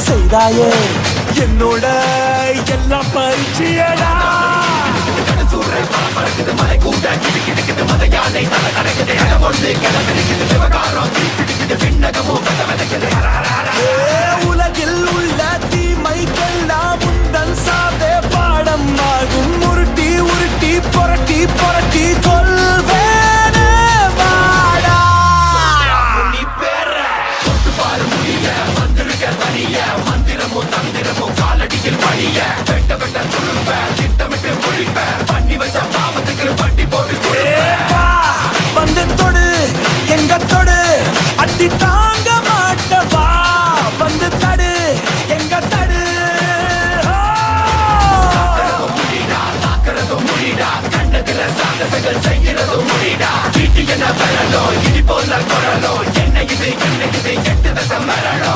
செய்தாயே என்னோட எல்லாம் பரிச்சயடா உலகில் உள்ள தீமைக்கெல்லாம் உந்தன் சாவே பாடம் ஆகும் உருட்டி உருட்டி புரட்டி புரட்டி கொள்வேனே வாடா நீ பேர தொட்டு பாரு முடிய வந்திருக்க தனிய மந்திரமும் தந்திரமும் காலடியில் பழிய வெட்ட வெட்ட துரும்ப திட்டமிட்டு ஒழிப்ப பண்ணி வச்ச பாவத்துக்கு வட்டி போட்டு வந்து தொடு எங்க தொடு அடி தாங்க மாட்டவா வந்து தடு எங்க தடு கண்டத்துல சாகசங்கள் செய்கிறதும் முடிடா வீட்டு என்ன வரலோ இடி போல குரலோ என்ன இது கெட்டத சம்மரலோ